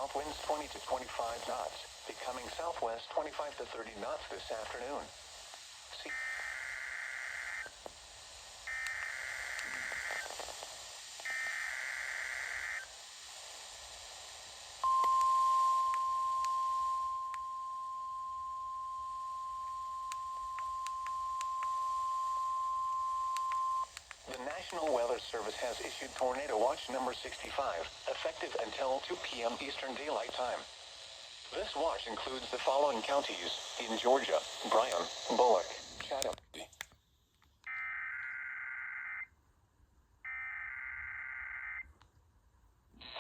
south winds 20 to 25 knots, becoming southwest 25 to 30 knots this afternoon. See. The National Weather Service has issued Tornado Watch number 65, effective until 2 p.m. Eastern Daylight Time. This watch includes the following counties in Georgia: Bryan, Bullock, Chatham.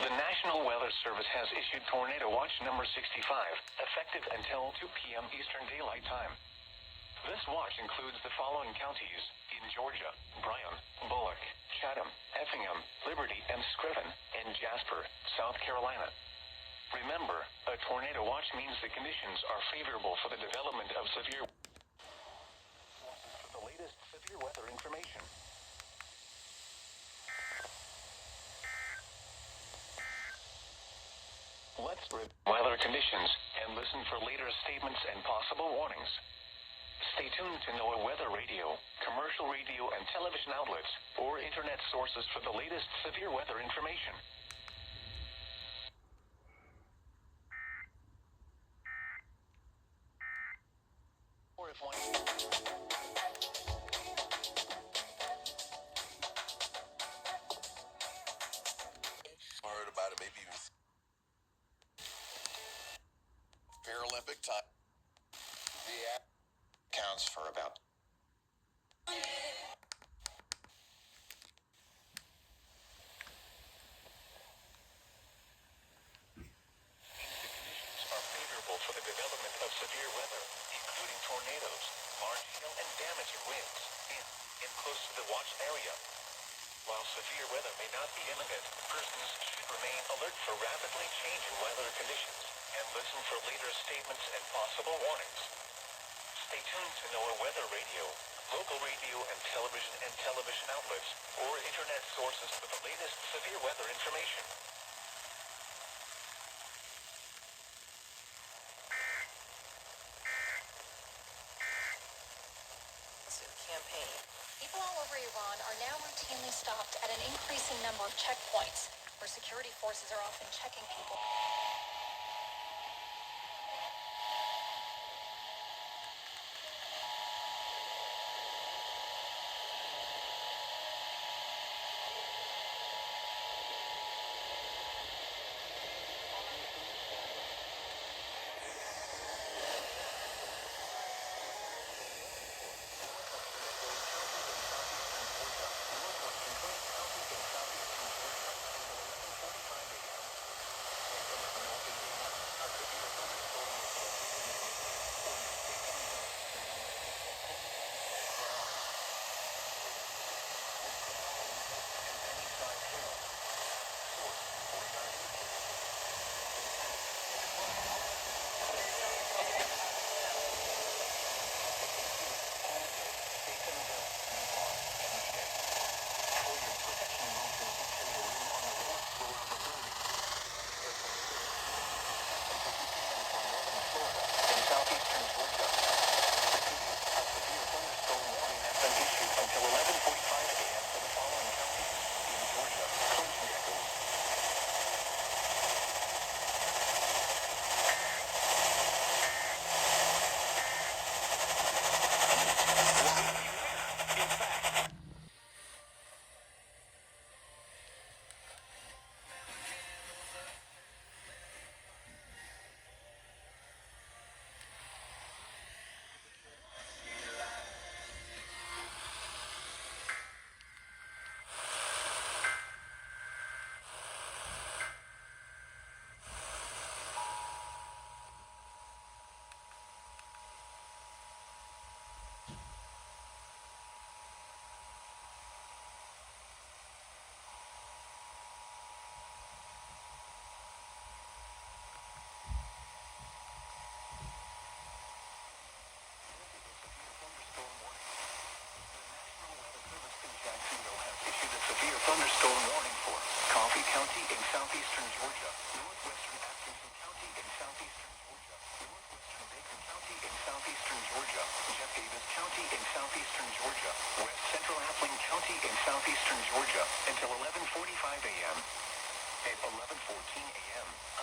The National Weather Service has issued Tornado Watch number 65, effective until 2 p.m. Eastern Daylight Time. This watch includes the following counties in Georgia: Bryan, Bullock, Chatham, Effingham, Liberty, and Scriven, and Jasper, South Carolina. Remember, a tornado watch means the conditions are favorable for the development of severe. For the latest severe weather information. Let's read weather conditions and listen for later statements and possible warnings. Stay tuned to NOAA Weather Radio, commercial radio and television outlets, or internet sources for the latest severe weather information. Or if one... heard about it, maybe even Paralympic time. The app counts for about for the development of severe weather, including tornadoes, large hail, and damaging winds in close to the watch area. While severe weather may not be imminent, persons should remain alert for rapidly changing weather conditions and listen for later statements and possible warnings. Stay tuned to NOAA Weather Radio, local radio and television outlets, or internet sources for the latest severe weather information. Campaign. People all over Iran are now routinely stopped at an increasing number of checkpoints, where security forces are often checking people.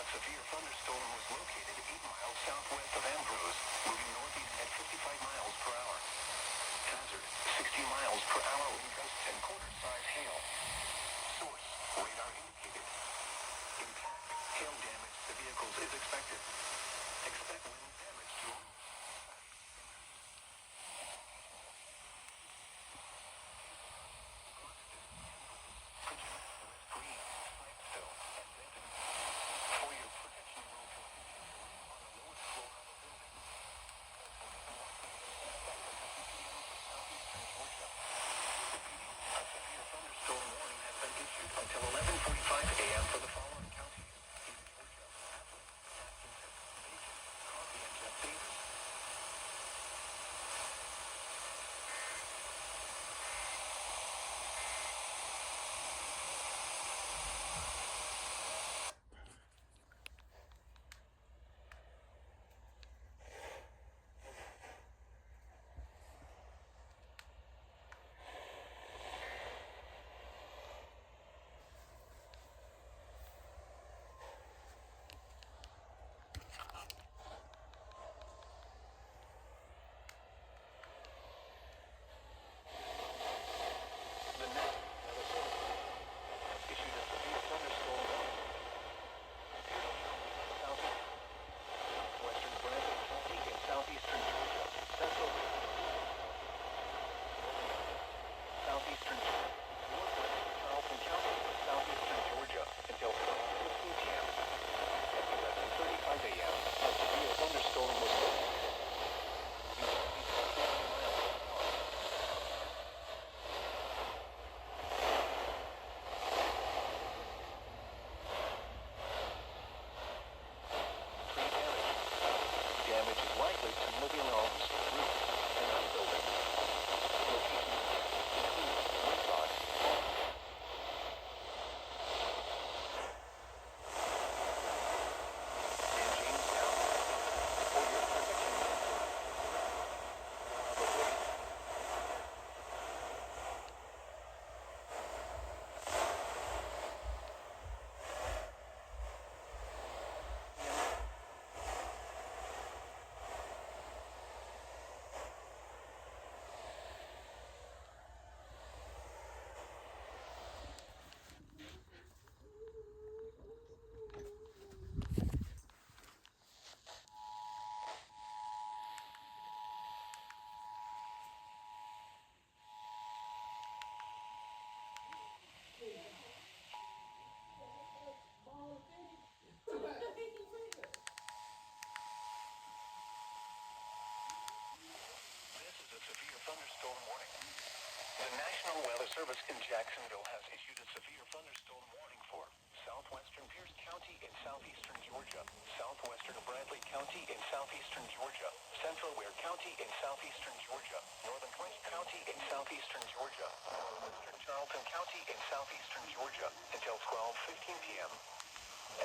severe thunderstorm was located 8 miles southwest of Ambrose, moving northeast at 55 miles per hour. Hazard, 60 miles per hour wind gusts and quarter-size hail. Source, radar indicated. Impact, hail damage to vehicles is expected. Expect wind damage to until 11:45 a.m. for the following counties. Thunderstorm warning. The National Weather Service in Jacksonville has issued a severe thunderstorm warning for southwestern Pierce County in southeastern Georgia, southwestern Bradley County in southeastern Georgia, central Ware County in southeastern Georgia, northern Clinch County in southeastern Georgia, northwestern Charlton County in southeastern Georgia until 12:15 p.m.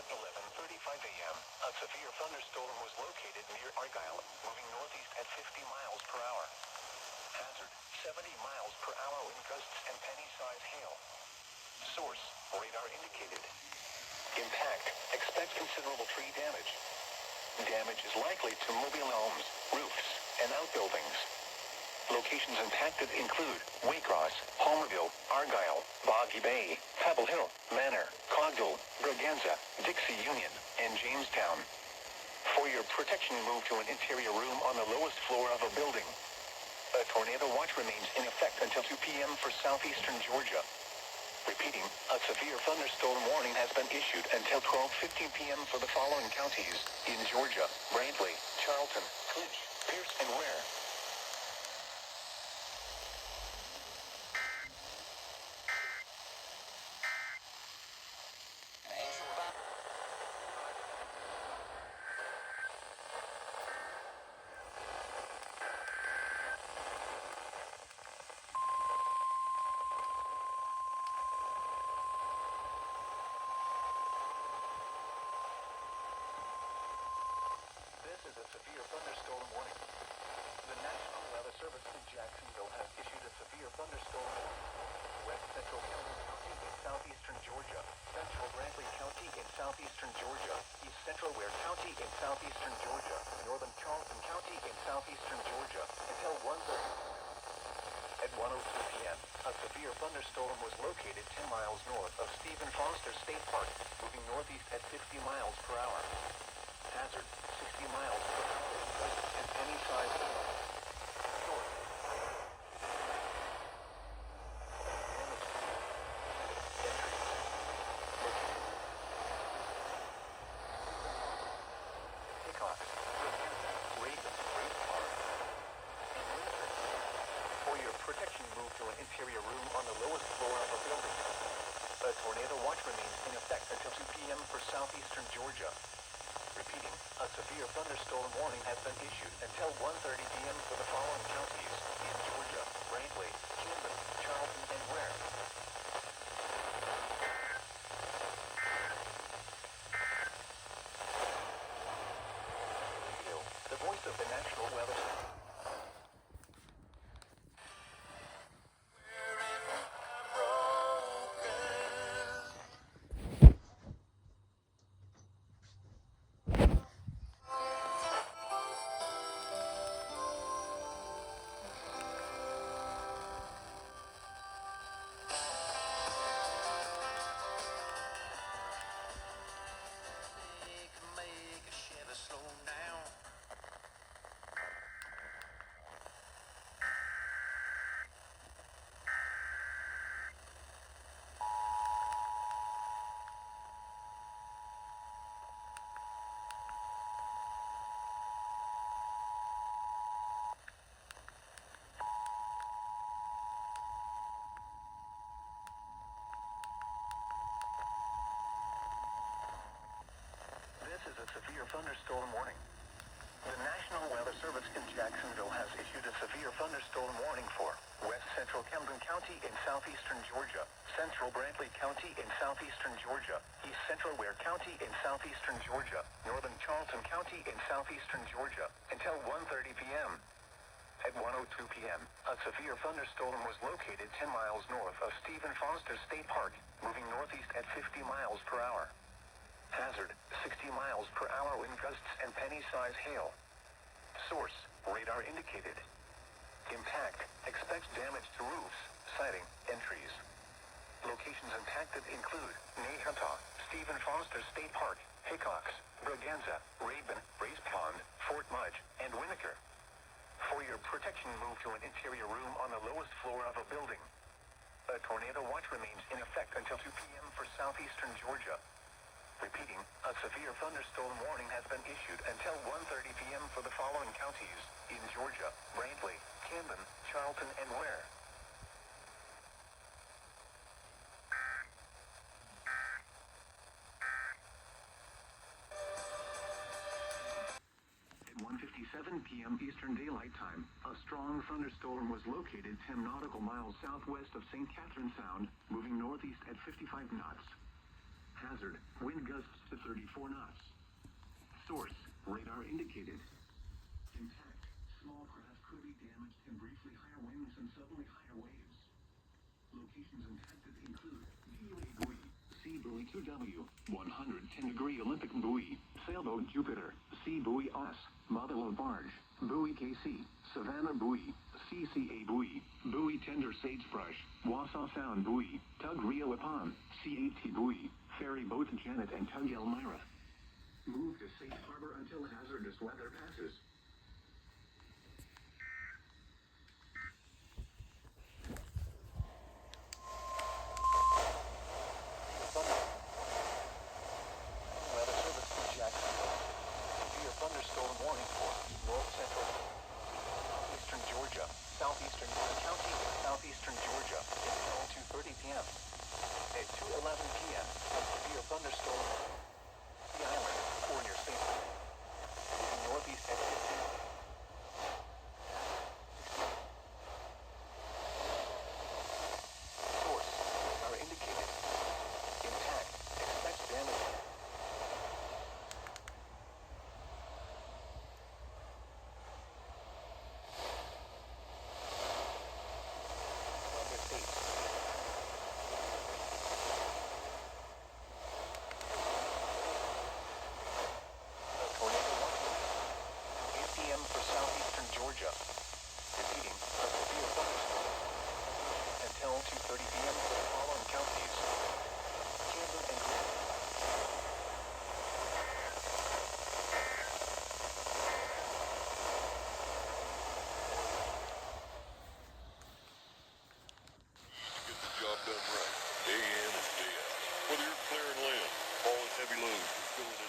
At 11:35 a.m., a severe thunderstorm was located near Argyle, moving northeast at 50 miles per hour. Hazard, 70 miles per hour wind gusts and penny-size hail. Source, radar indicated. Impact, expect considerable tree damage. Damage is likely to mobile homes, roofs, and outbuildings. Locations impacted include Waycross, Homerville, Argyle, Boggy Bay, Pebble Hill, Manor, Cogdell, Braganza, Dixie Union, and Jamestown. For your protection, move to an interior room on the lowest floor of a building. A tornado watch remains in effect until 2 p.m. for southeastern Georgia. Repeating, a severe thunderstorm warning has been issued until 12:15 p.m. for the following counties in Georgia: Brantley, Charlton, Clinch, Pierce, and Ware. This is a severe thunderstorm warning. The National Weather Service in Jacksonville has issued a severe thunderstorm warning. West Central County in southeastern Georgia, Central Bradley County in southeastern southeastern Georgia, east central Ware County in southeastern Georgia, northern Charleston County in southeastern Georgia, until 1:30. At 1:02 p.m., a severe thunderstorm was located 10 miles north of Stephen Foster State Park, moving northeast at 50 miles per hour. Hazard, 60 miles per hour in gusts and penny-sized hail. Source. Hickox, Raven, Grace Park, and Windsor. For your protection, move to an interior room on the lowest floor of a building. A tornado watch remains in effect until 2 p.m. for southeastern Georgia. Repeating, a severe thunderstorm warning has been issued until 1:30 p.m. for the following counties in Georgia: Brantley, Camden, Charlton, and Ware. The voice of the National Weather Service. Make a Chevy slow down. This is a severe thunderstorm warning. The National Weather Service in Jacksonville has issued a severe thunderstorm warning for west central Camden County in southeastern Georgia, central Brantley County in southeastern Georgia, east central Ware County in southeastern Georgia, northern Charlton County in southeastern Georgia, until 1:30 p.m. At 1:02 p.m., a severe thunderstorm was located 10 miles north of Stephen Foster State Park, moving northeast at 50 miles per hour. Hazard, 60 miles per hour wind gusts and penny-size hail. Source, radar indicated. Impact, expects damage to roofs, siding, and trees. Locations impacted include Nahanta, Stephen Foster State Park, Hickox, Braganza, Raven, Race Pond, Fort Mudge, and Winnaker. For your protection, move to an interior room on the lowest floor of a building. A tornado watch remains in effect until 2 p.m. for southeastern Georgia. Repeating, a severe thunderstorm warning has been issued until 1:30 p.m. for the following counties in Georgia: Brantley, Camden, Charlton, and Ware. At 1:57 p.m. Eastern Daylight Time, a strong thunderstorm was located 10 nautical miles southwest of St. Catherine Sound, moving northeast at 55 knots. Hazard, wind gusts to 34 knots. Source, radar indicated. Impact, small craft could be damaged and briefly higher winds and suddenly higher waves. Locations impacted include DUA buoy, Sea buoy 2W, 110-degree Olympic buoy, sailboat Jupiter, Sea buoy OS, motherlode barge, buoy KC, Savannah buoy, CCA buoy, buoy tender sagebrush, Wausau Sound buoy, tug Rio Upon, CAT buoy, ferry boat Janet and tug Elmira. Move to safe harbor until hazardous weather passes. Weather Service in Jacksonville. Severe thunderstorm warning for north central, southeastern Georgia, southeastern Ware County, and southeastern Georgia until 2:30 p.m. At 2:11 p.m., a severe thunderstorm the island or near St. Moving northeast at 15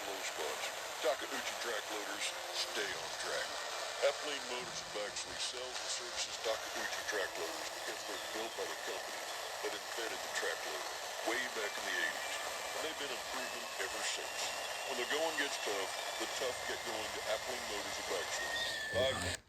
low spots. Takeuchi track loaders stay on track. Airplane Motors actually sells and services Takeuchi track loaders because they're built by the company that invented the track loader way back in the 80s. And they've been improving ever since. When the going gets tough, the tough get going to Airplane Motors of Action.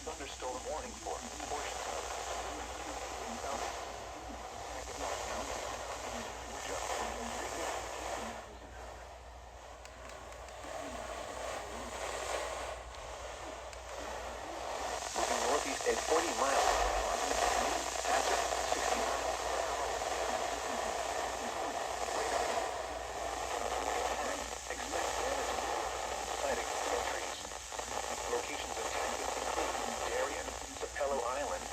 Thunderstorm warning for portions of South Mackinac County, Georgia. Moving northeast at 40 miles. Hazard 60 miles. Expect damage. Sighting no trees. Locations impacted include Darien, Sapelo Island,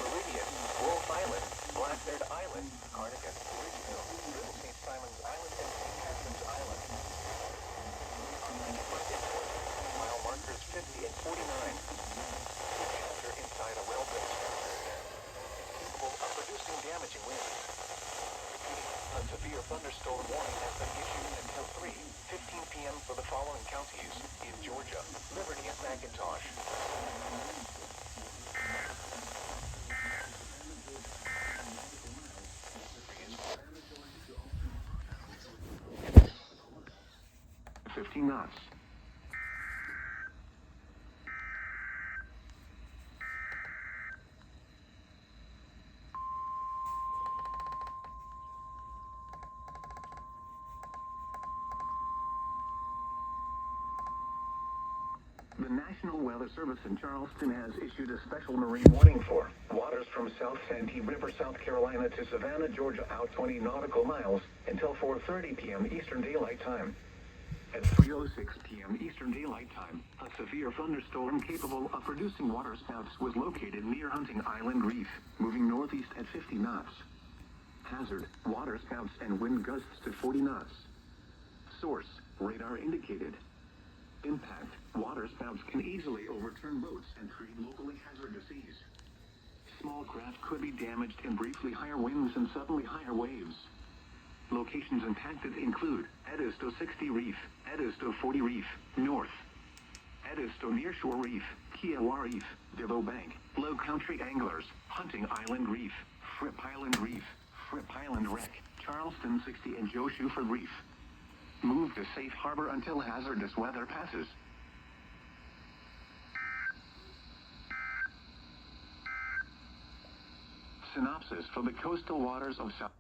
Meridian, Wolf Island, Blackbeard Island, Cardigan, Ridgeville, Little St. Simon's Island, and St. Catherine's Island. Mile markers 50 and 49. Shelter inside a well-built structure. Capable of producing damaging winds. A severe thunderstorm warning has been issued until 3:15 p.m. for the following counties in Georgia, Liberty, and McIntosh. Knots. The National Weather Service in Charleston has issued a special marine warning for waters from South Santee River, South Carolina to Savannah, Georgia, out 20 nautical miles until 4:30 p.m. Eastern Daylight Time. At 3:06 p.m. Eastern Daylight Time, a severe thunderstorm capable of producing waterspouts was located near Hunting Island Reef, moving northeast at 50 knots. Hazard, waterspouts and wind gusts to 40 knots. Source, radar indicated. Impact, waterspouts can easily overturn boats and create locally hazardous seas. Small craft could be damaged in briefly higher winds and suddenly higher waves. Locations impacted include Edisto 60 Reef, Edisto 40 Reef, North, Edisto Nearshore Reef, Kiowa Reef, Devo Bank, Low Country Anglers, Hunting Island Reef, Fripp Island Reef, Fripp Island Wreck, Charleston 60 and Joe Shuford Reef. Move to safe harbor until hazardous weather passes. Synopsis for the coastal waters of South